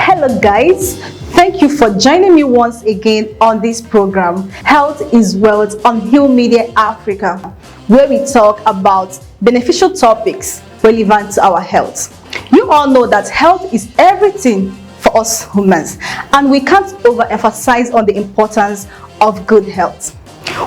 Hello guys, thank you for joining me once again on this program, Health is Wealth on Hill Media Africa, where we talk about beneficial topics relevant to our health. You all know that health is everything for us humans, and we can't overemphasize on the importance of good health.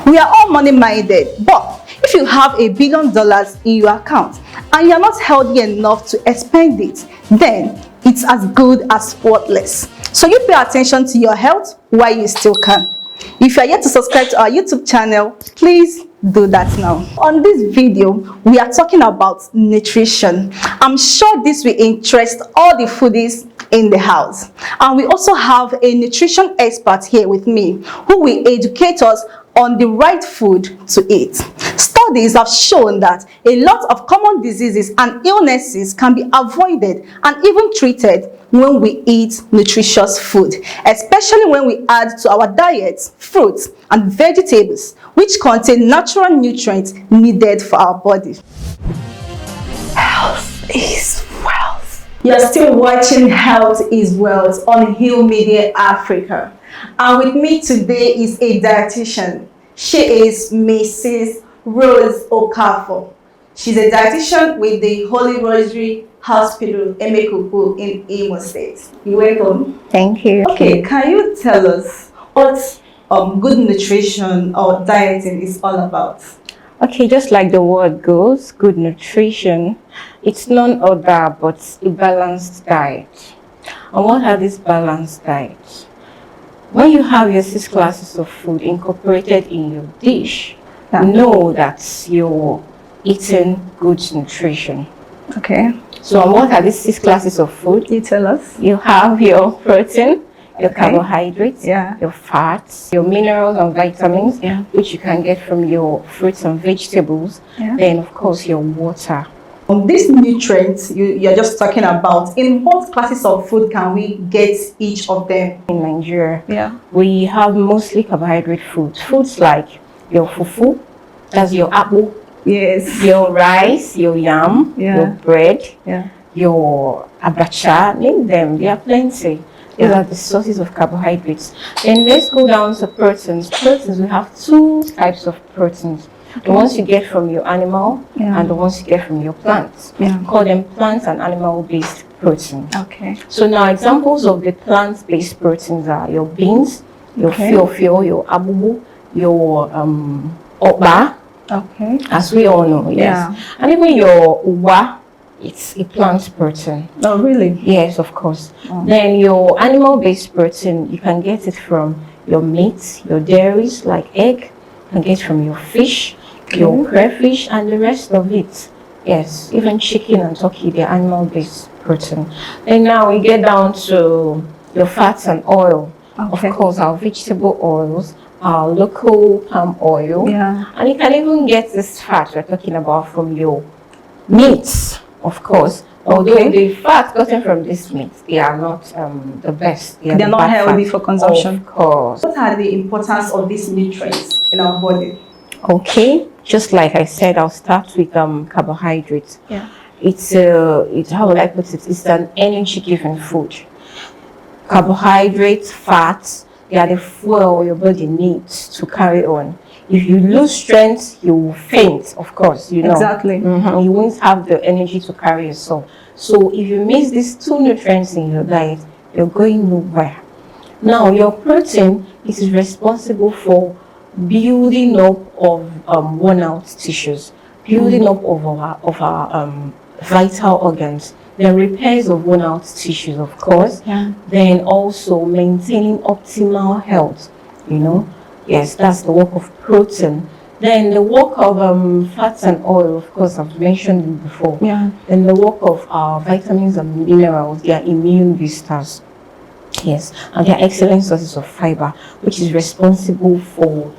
We are all money-minded, but if you have $1 billion in your account and you are not healthy enough to expend it, then it's as good as worthless. So you pay attention to your health while you still can. If you are yet to subscribe to our YouTube channel, please do that now. On this video, we are talking about nutrition. I'm sure this will interest all the foodies in the house. And we also have a nutrition expert here with me who will educate us on the right food to eat. Studies have shown that a lot of common diseases and illnesses can be avoided and even treated when we eat nutritious food, especially when we add to our diets fruits and vegetables, which contain natural nutrients needed for our body. Health is wealth. You're still watching Health is Wealth on Hill Media Africa. And with me today is a dietitian. She is Mrs. Rose Okafor. She's a dietitian with the Holy Rosary Hospital, Emekuku in Imo State. You're welcome. Thank you. Okay, can you tell us what good nutrition or dieting is all about? Okay, just like the word goes, good nutrition, it's none other but a balanced diet. And what are these balanced diets? When you have your 6 classes of food incorporated in your dish, know that you're eating good nutrition. Okay. So what are these 6 classes of food? You tell us. You have your protein, your carbohydrates, Yeah. your fats, your minerals and vitamins, Yeah. which you can get from your fruits and vegetables, Yeah. then of course your water. These nutrients you're just talking about, in what classes of food can we get each of them? In Nigeria, Yeah. we have mostly carbohydrate foods. Foods like your fufu, that's your apple, Yes. your rice, your yam, Yeah. your bread, Yeah. your abacha, name them, they are plenty. These Yeah. are the sources of carbohydrates. Then let's go down to proteins. Proteins, we have 2 types of proteins. The ones you get from your animal Yeah. and the ones you get from your plants. Yeah. We call them plant and animal-based protein. Okay. So now examples of the plant-based proteins are your beans, your Okay. fiofio, your abubu, your oba, Okay. as we all know, yes. Yeah. And even your uwa, it's a plant protein. Oh, really? Yes, of course. Then your animal-based protein, you can get it from your meat, your dairies like egg, you can get from your fish, your crayfish, and the rest of it. Yes, even chicken and turkey, they're animal-based protein. And now we get down to your fats and oil. Okay. Of course, our vegetable oils, our local palm oil. Yeah. And you can even get this fat we're talking about from your meats, of course. Although Okay. the fat gotten from this meat, they are not the best. They are They're the not bad healthy fat. for consumption. Of course. What are the importance of these nutrients in our body? Okay, just like I said, I'll start with carbohydrates. Yeah. It's how would I put it? It's an energy-giving food. Carbohydrates, fats, they are the fuel your body needs to carry on. If you lose strength, you will faint, of course, you know. Exactly. You won't have the energy to carry yourself. So if you miss these 2 nutrients in your diet, you're going nowhere. Now, your protein is responsible for building up of worn-out tissues, building up of our vital organs, the repairs of worn-out tissues, of course, Yeah. then also maintaining optimal health, you know. Yes, that's the work of protein. Then the work of fats and oil, of course, I've mentioned it before. Yeah. Then the work of vitamins and minerals, they are immune boosters. Yes, and they are excellent sources of fiber, which is responsible for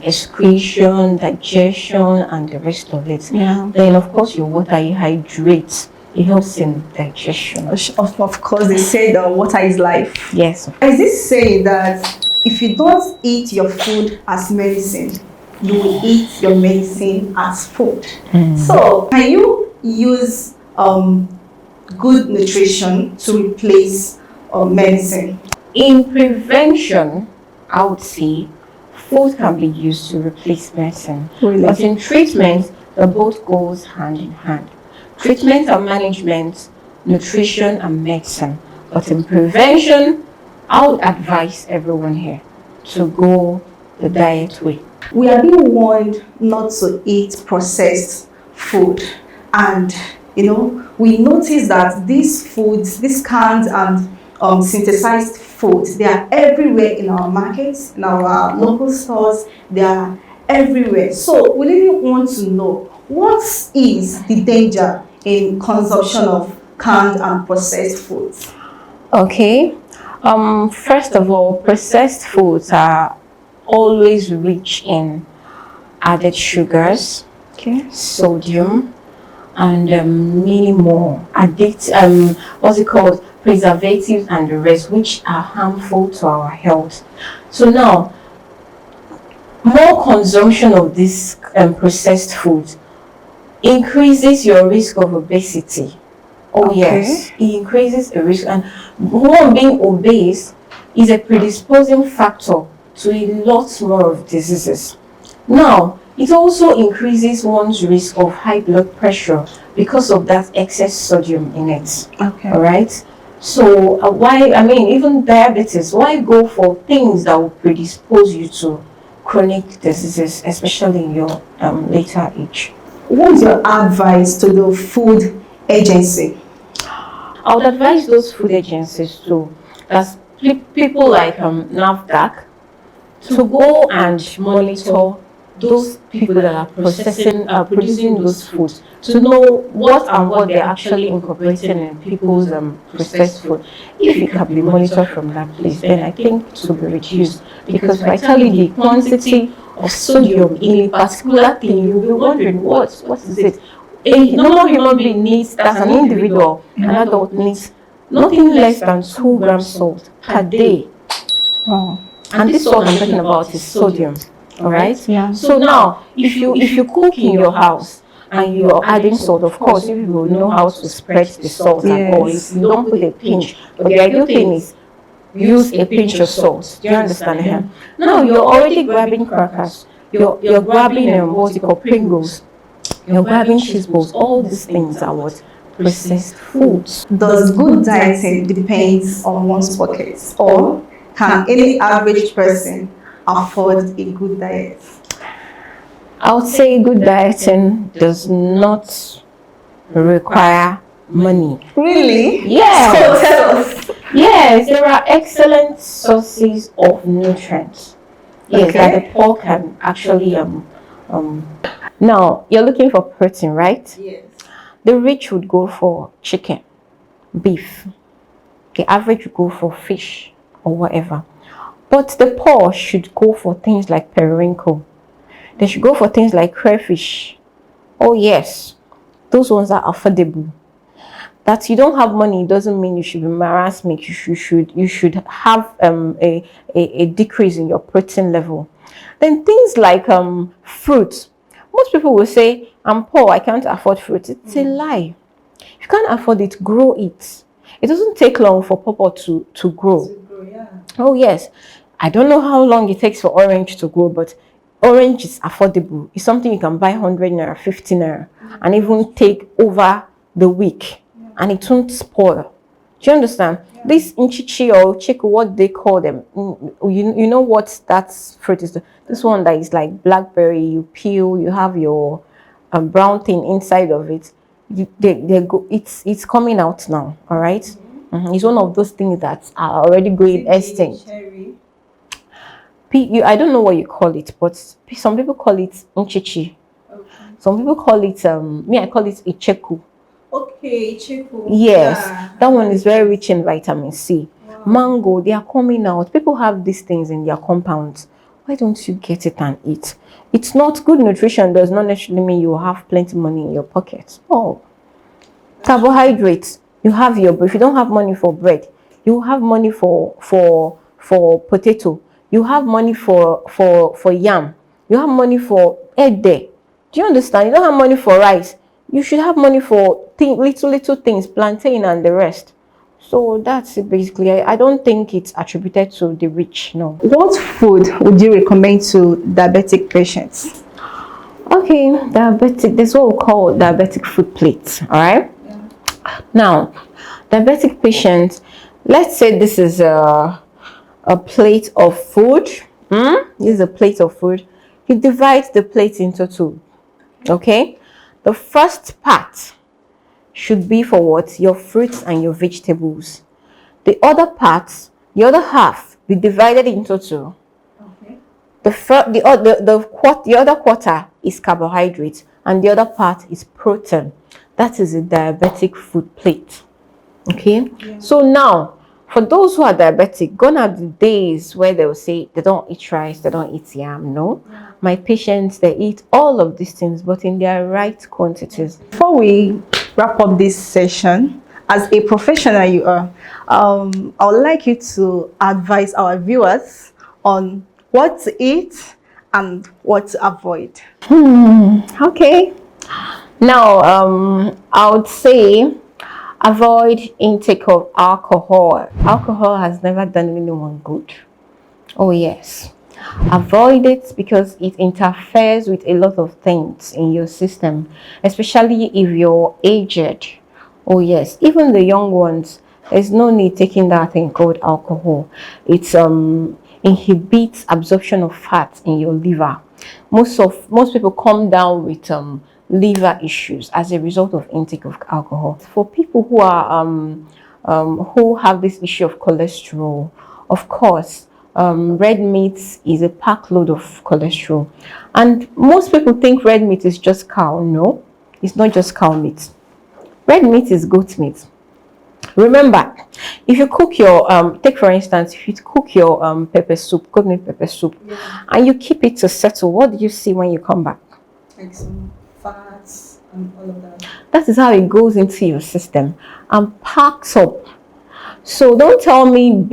excretion, digestion, and the rest of it. Yeah. Then, of course, your water, you hydrate. It helps in digestion. Of course, they say that water is life. Yes. Is this saying that if you don't eat your food as medicine, you will eat your medicine as food? So, can you use good nutrition to replace or medicine? In prevention, I would say food can be used to replace medicine. Really? But in treatment, the both goes hand in hand. Treatment and management, nutrition and medicine. But in prevention, I would advise everyone here to go the diet way. We are being warned not to eat processed food, and we notice that these foods, these canned and synthesized foods, they are everywhere in our markets, in our local stores. They are everywhere. So we really want to know, what is the danger in consumption of canned and processed foods? Okay. First of all, processed foods are always rich in added sugars, Okay. sodium, and many more what's it called, preservatives and the rest, which are harmful to our health. So now, more consumption of this processed food increases your risk of obesity. Oh Okay. yes, it increases the risk, and one being obese is a predisposing factor to a lot more of diseases. Now, it also increases one's risk of high blood pressure because of that excess sodium in it. Okay. All right. So even diabetes, why go for things that will predispose you to chronic diseases, especially in your later age? What's your advice to the food agency? I would advise those food agencies to, as people like NAFDAC, to go and monitor those people that are producing those foods, to know what they're actually incorporating in people's processed food. If it can be monitored from that place, then I think it will be reduced. Because if I tell you the quantity of sodium in a particular thing, you'll be wondering what is it? A normal human being needs, as an individual, an adult needs nothing less than 2 grams salt per day. Wow. And this salt I'm talking about is sodium. All right. Yeah. So now, if you cook in your house and you are adding salt, of course, you will know how to spread the salt and all. You don't put a pinch, but the ideal thing is use a pinch of salt. Do you understand him? Now you're already grabbing crackers. You're grabbing what's it called, Pringles. You're grabbing cheese balls. All these things are what? Processed foods. Does good dieting depend on one's pockets, or can any average person afford a good diet? I would say good dieting does not require money. Really? Yes. So tell us. Yes, there are excellent sources of nutrients. Yes, Okay. that the poor can actually Now you're looking for protein, right? Yes. The rich would go for chicken, beef. The average would go for fish or whatever. But the poor should go for things like periwinkle. They should go for things like crayfish. Oh yes, those ones are affordable. That you don't have money doesn't mean you should be marasmic. You should have a decrease in your protein level. Then things like fruit. Most people will say, I'm poor, I can't afford fruit. It's a lie. If you can't afford it, grow it. It doesn't take long for pawpaw to grow. Oh yes. I don't know how long it takes for orange to grow, but orange is affordable. It's something you can buy 100 naira, 50 naira, and even take over the week, and it won't spoil. Do you understand? This inchichi or chiku, what they call them, you know what that fruit is? This one that is like blackberry, you peel, you have your brown thing inside of it. They go. It's coming out now. All right. It's one of those things that are already going extinct. I don't know what you call it, but some people call it inchichi. Okay. Some people call it I call it icheku. Okay, icheku. Yes, Yeah. that one is very rich in vitamin C. Wow. Mango, they are coming out. People have these things in their compounds. Why don't you get it and eat? It's not good nutrition. Does not necessarily mean you will have plenty of money in your pocket. Oh, carbohydrates. You have if you don't have money for bread, you have money for potato. You have money for yam. You have money for egg there. Do you understand? You don't have money for rice. You should have money for little things, plantain and the rest. So that's it basically. I don't think it's attributed to the rich, no. What food would you recommend to diabetic patients? Okay, diabetic, there's what we call diabetic food plates, all right? Now, diabetic patients, let's say this is a plate of food. This is a plate of food. You divide the plate into two, okay? The first part should be for what? Your fruits and your vegetables. The other parts, the other half, be divided into two. Okay. The other quarter is carbohydrate and the other part is protein. That is a diabetic food plate. Okay. Yeah. So now, for those who are diabetic, gone are the days where they will say they don't eat rice, they don't eat yam. No, my patients, they eat all of these things, but in their right quantities. Before we wrap up this session, as a professional you are, I would like you to advise our viewers on what to eat and what to avoid. Okay. Now, I would say avoid intake of alcohol. Alcohol has never done anyone good. Oh yes. Avoid it because it interferes with a lot of things in your system, especially if you're aged. Oh yes, even the young ones, there's no need taking that thing called alcohol. It inhibits absorption of fat in your liver. Most people come down with liver issues as a result of intake of alcohol. For people who are who have this issue of cholesterol, of course, red meat is a pack load of cholesterol, and most people think red meat is just cow. No, it's not just cow meat. Red meat is goat meat. Remember, if you cook your take for instance, if you cook your pepper soup, goat meat pepper soup, and you keep it to settle, what do you see when you come back? Like some fats and all of that. That is how it goes into your system and packs up. So don't tell me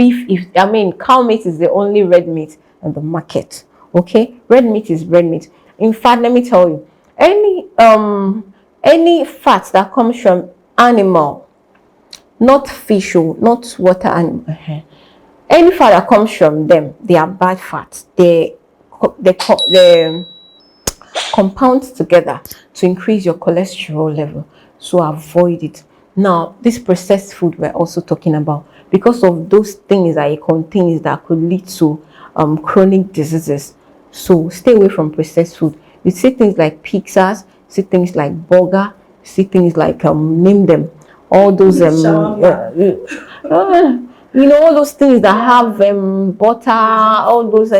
cow meat is the only red meat in the market. Okay, red meat is red meat. In fact, let me tell you, any fat that comes from animal, not fish, not water animal, any fat that comes from them, they are bad fats. They compound together to increase your cholesterol level, so avoid it. Now, this processed food we're also talking about, because of those things that it contains that could lead to chronic diseases. So stay away from processed food. You see things like pizzas, see things like burger, see things like name them, all those all those things that have butter, all those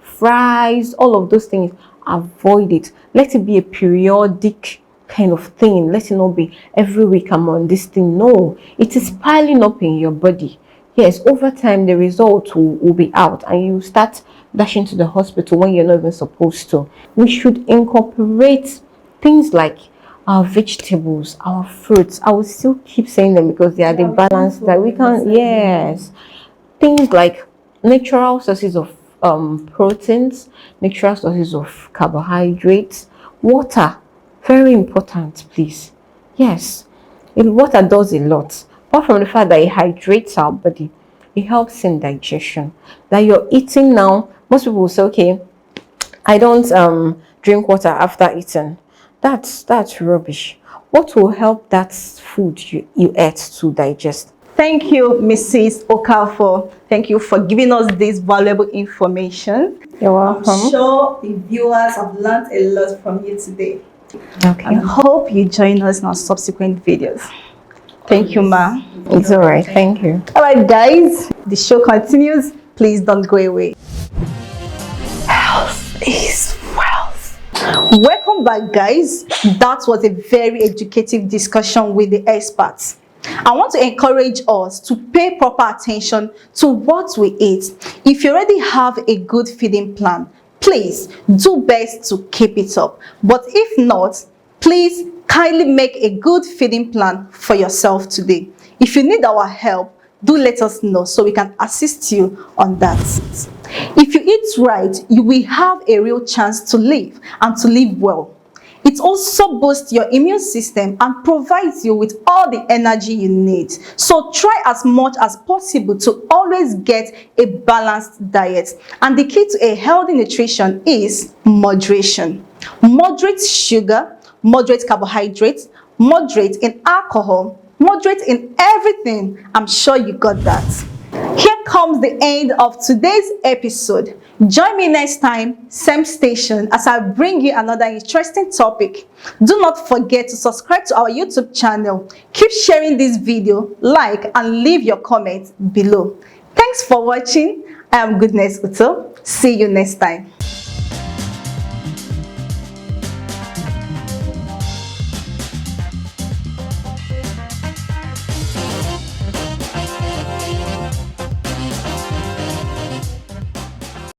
fries, all of those things. Avoid it. Let it be a periodic kind of thing. Let it not be every week I'm on this thing. No, it is piling up in your body. Yes, over time the result will be out and you start dashing to the hospital when you're not even supposed to. We should incorporate things like our vegetables, our fruits. I will still keep saying them because they are the balance that we can. Yes, things like natural sources of proteins, natural sources of carbohydrates, water, very important, please. Yes, water does a lot. Apart from the fact that it hydrates our body, it helps in digestion. That you're eating now, most people will say, okay, I don't drink water after eating. That's rubbish. What will help that food you ate to digest? Thank you, Mrs. Okafor. Thank you for giving us this valuable information. You're welcome. I'm sure the viewers have learned a lot from you today. Okay. And I hope you join us in our subsequent videos. Thank you, ma. It's all right. Thank you. All right, guys, the show continues. Please don't go away. Health is wealth. Welcome back, guys. That was a very educative discussion with the experts. I want to encourage us to pay proper attention to what we eat. If you already have a good feeding plan, please do best to keep it up. But if not, please kindly make a good feeding plan for yourself today. If you need our help, do let us know so we can assist you on that. If you eat right, you will have a real chance to live and to live well. It also boosts your immune system and provides you with all the energy you need. So try as much as possible to always get a balanced diet. And the key to a healthy nutrition is moderation. Moderate sugar, moderate carbohydrates, moderate in alcohol, moderate in everything. I'm sure you got that. Here comes the end of today's episode. Join me next time, same station, as I bring you another interesting topic. Do not forget to subscribe to our YouTube channel. Keep sharing this video, like, and leave your comments below. Thanks for watching. I am Goodness Uto. See you next time.